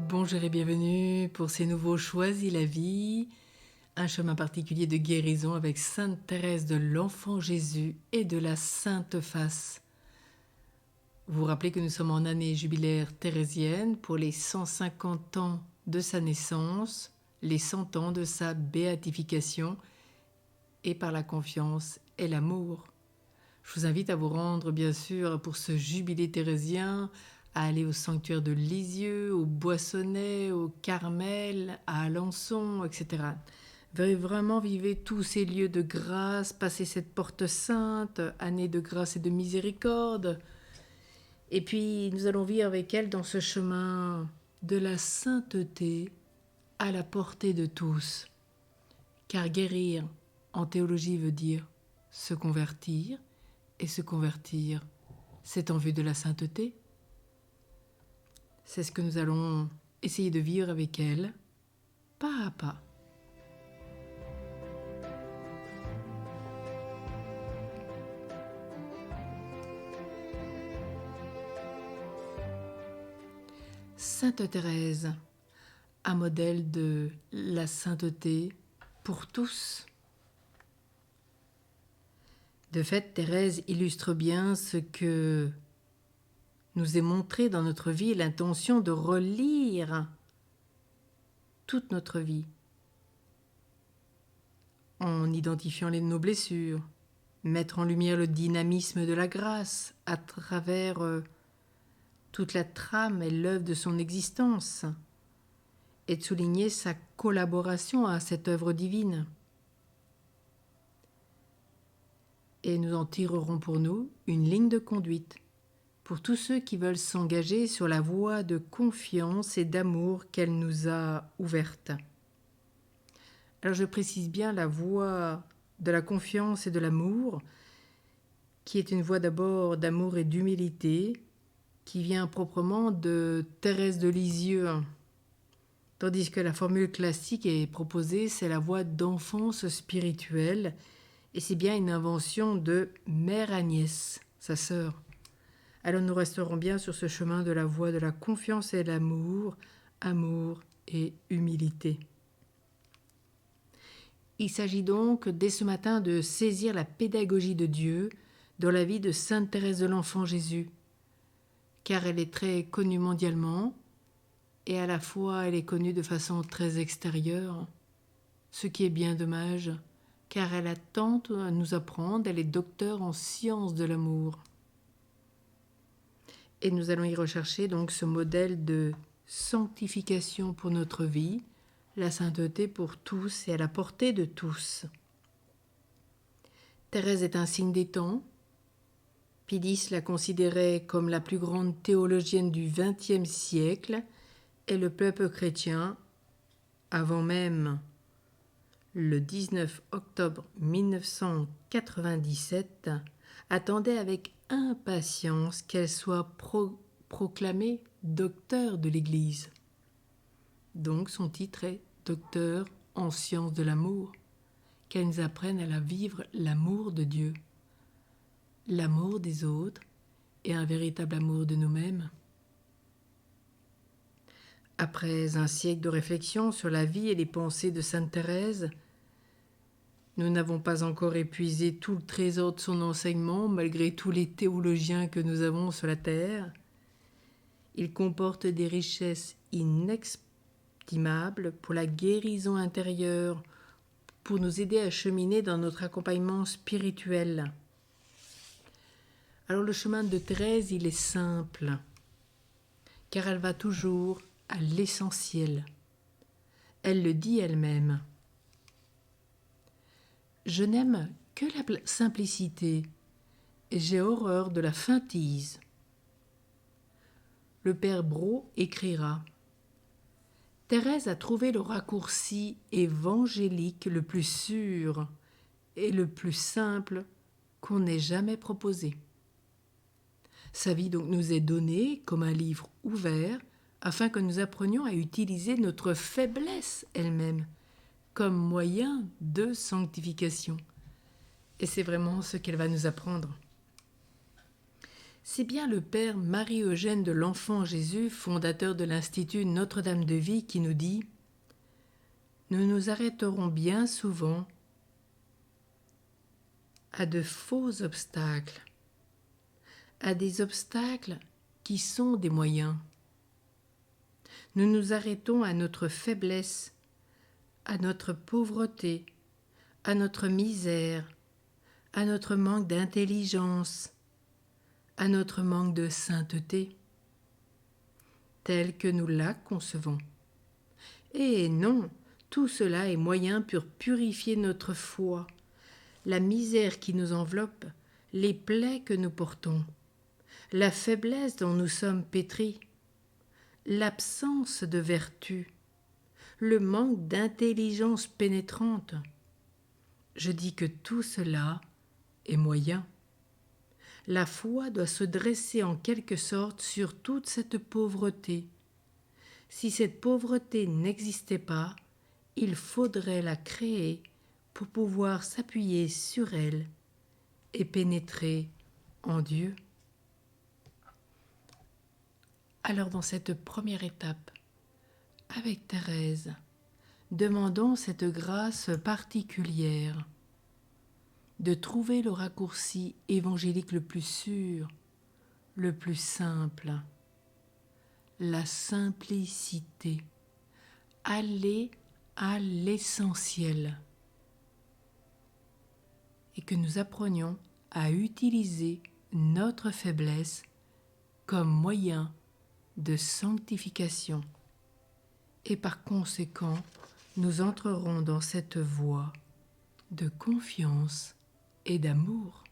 Bonjour et bienvenue pour ces nouveaux Choisis la vie, un chemin particulier de guérison avec Sainte Thérèse de l'Enfant Jésus et de la Sainte Face. Vous vous rappelez que nous sommes en année jubilaire thérésienne pour les 150 ans de sa naissance, les 100 ans de sa béatification et par la confiance et l'amour. Je vous invite à vous rendre bien sûr pour ce jubilé thérésien, à aller au sanctuaire de Lisieux, au Boissonnet, au Carmel, à Alençon, etc. Vraiment vivez tous ces lieux de grâce, passez cette porte sainte, année de grâce et de miséricorde. Et puis nous allons vivre avec elle dans ce chemin de la sainteté à la portée de tous. Car guérir en théologie veut dire se convertir, et se convertir, c'est en vue de la sainteté. C'est ce que nous allons essayer de vivre avec elle, pas à pas. Sainte Thérèse, un modèle de la sainteté pour tous. De fait, Thérèse illustre bien ce que nous est montré dans notre vie, l'intention de relire toute notre vie en identifiant nos blessures, mettre en lumière le dynamisme de la grâce à travers toute la trame et l'œuvre de son existence et de souligner sa collaboration à cette œuvre divine. Et nous en tirerons pour nous une ligne de conduite pour tous ceux qui veulent s'engager sur la voie de confiance et d'amour qu'elle nous a ouverte. Alors je précise bien la voie de la confiance et de l'amour, qui est une voie d'abord d'amour et d'humilité, qui vient proprement de Thérèse de Lisieux, tandis que la formule classique est proposée, c'est la voie d'enfance spirituelle, et c'est bien une invention de Mère Agnès, sa sœur. Alors nous resterons bien sur ce chemin de la voie de la confiance et l'amour, amour et humilité. Il s'agit donc dès ce matin de saisir la pédagogie de Dieu dans la vie de Sainte Thérèse de l'Enfant Jésus, car elle est très connue mondialement et à la fois elle est connue de façon très extérieure, ce qui est bien dommage, car elle a tant à nous apprendre, elle est docteure en sciences de l'amour. Et nous allons y rechercher donc ce modèle de sanctification pour notre vie, la sainteté pour tous et à la portée de tous. Thérèse est un signe des temps. Pidis la considérait comme la plus grande théologienne du XXe siècle et le peuple chrétien, avant même le 19 octobre 1997, attendait avec impatience qu'elle soit proclamée docteur de l'Église. Donc son titre est docteur en sciences de l'amour, qu'elle nous apprenne à la vivre l'amour de Dieu, l'amour des autres et un véritable amour de nous-mêmes. Après un siècle de réflexion sur la vie et les pensées de Sainte Thérèse, nous n'avons pas encore épuisé tout le trésor de son enseignement, malgré tous les théologiens que nous avons sur la terre. Il comporte des richesses inestimables pour la guérison intérieure, pour nous aider à cheminer dans notre accompagnement spirituel. Alors le chemin de Thérèse, il est simple, car elle va toujours à l'essentiel. Elle le dit elle-même. Je n'aime que la simplicité et j'ai horreur de la feintise. Le père Brault écrira « Thérèse a trouvé le raccourci évangélique le plus sûr et le plus simple qu'on ait jamais proposé. Sa vie donc nous est donnée comme un livre ouvert afin que nous apprenions à utiliser notre faiblesse elle-même comme moyen de sanctification. » Et c'est vraiment ce qu'elle va nous apprendre. C'est bien le père Marie-Eugène de l'Enfant Jésus, fondateur de l'Institut Notre-Dame de Vie, qui nous dit « Nous nous arrêterons bien souvent à de faux obstacles, à des obstacles qui sont des moyens. Nous nous arrêtons à notre faiblesse, à notre pauvreté, à notre misère, à notre manque d'intelligence, à notre manque de sainteté, tel que nous la concevons. Et non, tout cela est moyen pour purifier notre foi, la misère qui nous enveloppe, les plaies que nous portons, la faiblesse dont nous sommes pétris, l'absence de vertu, le manque d'intelligence pénétrante. Je dis que tout cela est moyen. La foi doit se dresser en quelque sorte sur toute cette pauvreté. Si cette pauvreté n'existait pas, il faudrait la créer pour pouvoir s'appuyer sur elle et pénétrer en Dieu. Alors dans cette première étape, avec Thérèse, demandons cette grâce particulière de trouver le raccourci évangélique le plus sûr, le plus simple, la simplicité, aller à l'essentiel, et que nous apprenions à utiliser notre faiblesse comme moyen de sanctification, et par conséquent, nous entrerons dans cette voie de confiance et d'amour.